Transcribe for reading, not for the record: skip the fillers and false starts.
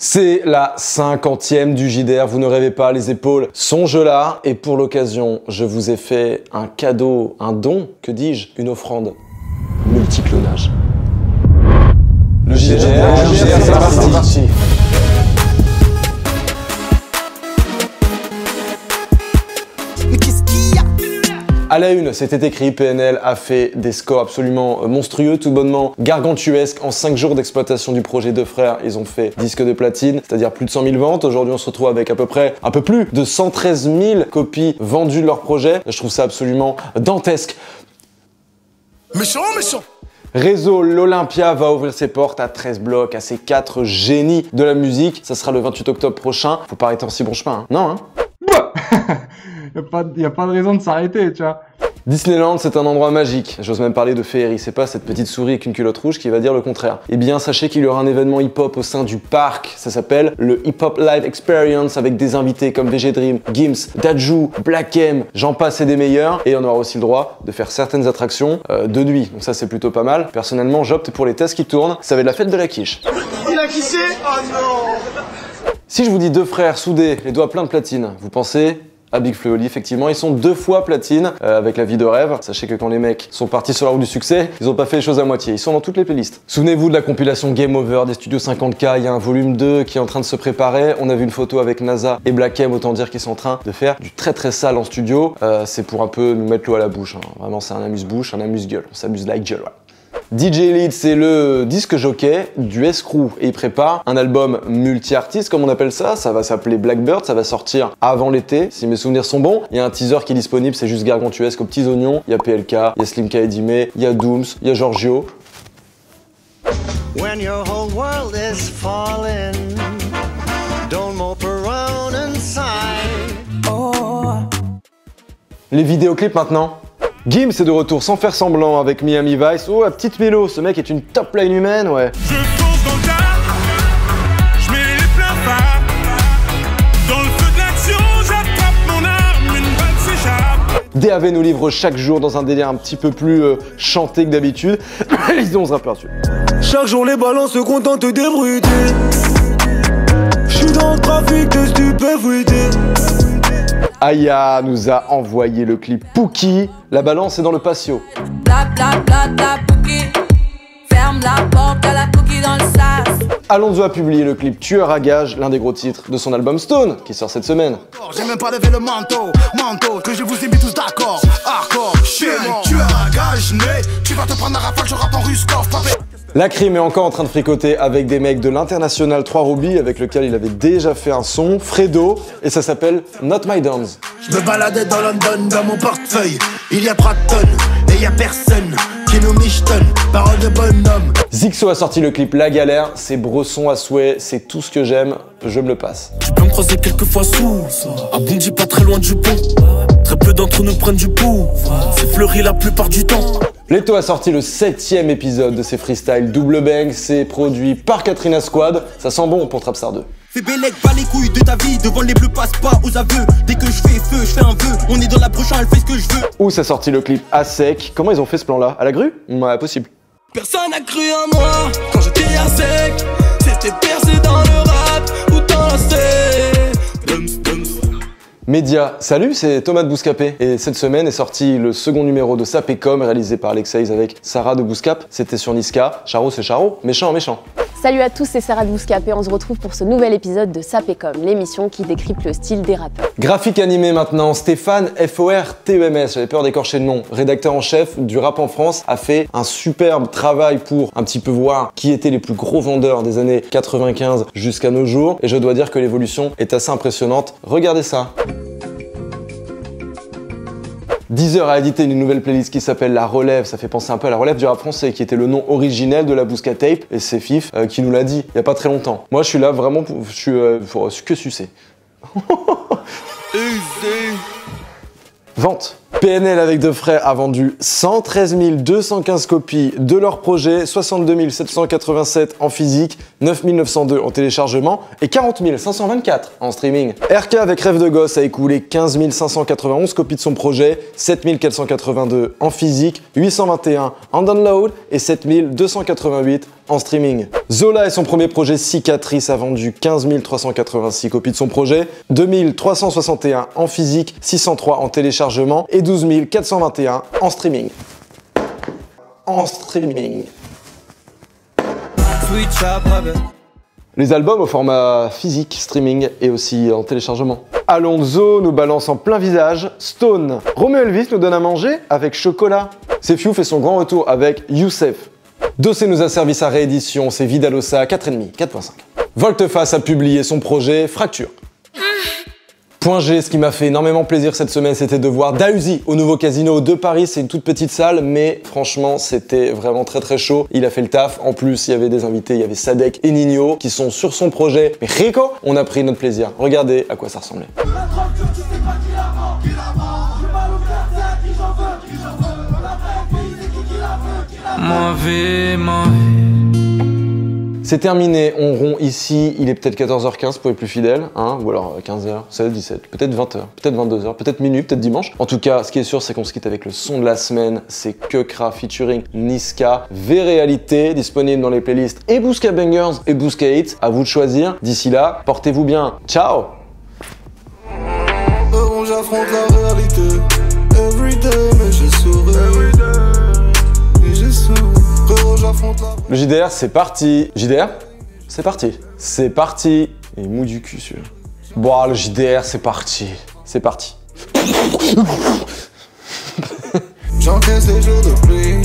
C'est la 50e du JDR, vous ne rêvez pas, les épaules sont gelées et pour l'occasion, je vous ai fait un cadeau, un don, que dis-je, une offrande, multiclonage. Le JDR, c'est parti. À la une, c'était écrit, PNL a fait des scores absolument monstrueux, tout bonnement gargantuesques. En 5 jours d'exploitation du projet Deux Frères, ils ont fait disque de platine, c'est-à-dire plus de 100 000 ventes. Aujourd'hui, on se retrouve avec à peu près un peu plus de 113 000 copies vendues de leur projet. Je trouve ça absolument dantesque. Méchant. Réseau L'Olympia va ouvrir ses portes à 13 blocs, à ces 4 génies de la musique. Ça sera le 28 octobre prochain. Faut pas arrêter en si bon chemin, hein. Non, hein? Y a pas de raison de s'arrêter, tu vois. Disneyland, c'est un endroit magique. J'ose même parler de féerie. C'est pas cette petite souris avec une culotte rouge qui va dire le contraire. Eh bien, sachez qu'il y aura un événement hip-hop au sein du parc. Ça s'appelle le Hip Hop Live Experience avec des invités comme VG Dream, Gims, Dadju, Black M, j'en passe et des meilleurs. Et on aura aussi le droit de faire certaines attractions de nuit. Donc ça, c'est plutôt pas mal. Personnellement, j'opte pour les tests qui tournent. Ça va être la fête de la quiche. Il a kissé? Oh non! Si je vous dis deux frères soudés, les doigts pleins de platine, vous pensez à Big Flo et Oli? Effectivement, ils sont 2 fois platine avec La Vie de Rêve. Sachez que quand les mecs sont partis sur la route du succès, ils ont pas fait les choses à moitié. Ils sont dans toutes les playlists. Souvenez-vous de la compilation Game Over des studios 50K. Il y a un volume 2 qui est en train de se préparer. On a vu une photo avec NASA et Black M, autant dire qu'ils sont en train de faire du très sale en studio. C'est pour un peu nous mettre l'eau à la bouche, hein. Vraiment, c'est un amuse-bouche, un amuse-gueule. On s'amuse like gueule, ouais. DJ Lead, c'est le disque jockey du S-Crew et il prépare un album multi-artiste, comme on appelle ça. Ça va s'appeler Blackbird, ça va sortir avant l'été, si mes souvenirs sont bons. Il y a un teaser qui est disponible, c'est juste gargantuesque aux petits oignons. Il y a PLK, il y a Slim K et Dime, il y a Dooms, il y a Giorgio. When your whole world is falling, don't mope around inside. Oh. Les vidéoclips maintenant. Gims est de retour sans faire semblant avec Miami Vice. Oh, la petite mélo, ce mec est une top line humaine, ouais. Je fonce dans le tas, je mets les pleins phares. Dans le feu de l'action, j'attrape mon arme, une balle s'échappe. DAV nous livre chaque jour dans un délire un petit peu plus chanté que d'habitude. Ils ont un peu dessus. Chaque jour les balances se contentent d'ébruiter. J'suis dans le trafic de stupéfuité. Aya nous a envoyé le clip Pookie. La balance est dans le patio. Ferme la porte à la Pookie dans le sas. Alonso a publié le clip Tueur à gage, l'un des gros titres de son album Stone, qui sort cette semaine. J'ai même pas levé le manteau, que je vous ai mis tous d'accord. Hardcore, tueur à gage, né. Tu vas te prendre la rafale, je rappe en Ruskov, papé. La Crime est encore en train de fricoter avec des mecs de l'International 3 Ruby avec lequel il avait déjà fait un son, Fredo, et ça s'appelle Not My Downs. Je me baladais dans London, dans mon portefeuille. Il y a 3 tonnes, et y a personne qui nous michetonne. Parole de bonhomme. Zixo a sorti le clip La Galère, c'est Bresson à souhait, c'est tout ce que j'aime, je me le passe. Tu peux me croiser quelques fois sous, à Bondy pas très loin du pont. Très peu d'entre nous prennent du pouls, c'est fleuri la plupart du temps. Leto a sorti le 7e épisode de ses freestyles Double Bang, c'est produit par Katrina Squad, ça sent bon pour Trapstar 2. Fais Bélec, bats les couilles de ta vie, devant les bleus passe pas aux aveux. Dès que je fais feu, je fais un vœu, on est dans la prochaine, elle fait ce que je veux. Où ça sorti le clip à sec, comment ils ont fait ce plan là? À la grue? Ouais, possible. Personne n'a cru en moi, quand j'étais à sec. C'était percé dans le rap, ou dans la scène. Média, salut, c'est Thomas de Bouscapé et cette semaine est sorti le second numéro de Sapécom réalisé par Alexaïs avec Sarah de Bouscap. C'était sur Niska, Charo c'est Charo, méchant. Salut à tous, c'est Sarah de Bouscapé, on se retrouve pour ce nouvel épisode de Sapécom, l'émission qui décrypte le style des rappeurs. Graphique animé maintenant, Stéphane FORTEMS, j'avais peur d'écorcher le nom, rédacteur en chef du rap en France, a fait un superbe travail pour un petit peu voir qui étaient les plus gros vendeurs des années 95 jusqu'à nos jours et je dois dire que l'évolution est assez impressionnante. Regardez ça. Deezer a édité une nouvelle playlist qui s'appelle La Relève, ça fait penser un peu à La Relève du rap français, qui était le nom originel de la Bousca Tape, et c'est Fif qui nous l'a dit il y a pas très longtemps. Moi je suis là vraiment pour, pour que sucer. Vente. PNL avec Deux Frères a vendu 113 215 copies de leur projet, 62 787 en physique, 9 902 en téléchargement et 40 524 en streaming. RK avec Rêve de Gosse a écoulé 15 591 copies de son projet, 7 482 en physique, 821 en download et 7 288 en streaming. Zola et son premier projet Cicatrice a vendu 15 386 copies de son projet, 2 361 en physique, 603 en téléchargement et 12 421 en streaming. En streaming. Les albums au format physique, streaming et aussi en téléchargement. Alonso nous balance en plein visage Stone. Romeo Elvis nous donne à manger avec chocolat. Sefiu fait son grand retour avec Youssef. Dossé nous a servi sa réédition, c'est Vidalosa 4,5, 4.5. Volteface a publié son projet Fracture. Point G, ce qui m'a fait énormément plaisir cette semaine, c'était de voir Dausi au nouveau casino de Paris. C'est une toute petite salle, mais franchement, c'était vraiment très chaud. Il a fait le taf. En plus, il y avait des invités, il y avait Sadek et Nino qui sont sur son projet. Mais Rico, on a pris notre plaisir. Regardez à quoi ça ressemblait. C'est terminé, on rompt ici, il est peut-être 14h15 pour les plus fidèles, hein, ou alors 15h, 16, 17, peut-être 20h, peut-être 22h, peut-être minuit, peut-être dimanche. En tout cas, ce qui est sûr, c'est qu'on se quitte avec le son de la semaine, c'est Kekra featuring Niska, V-Réalité, disponible dans les playlists et Bouska Bangers et Bouska Hits, à vous de choisir. D'ici là, portez-vous bien, ciao. J'affronte la réalité, everyday, mais je souris. Le JDR, c'est parti. JDR, c'est parti. C'est parti. Et mou du cul, celui-là. Bon, le JDR, c'est parti. C'est parti. J'encaisse les jours de pluie.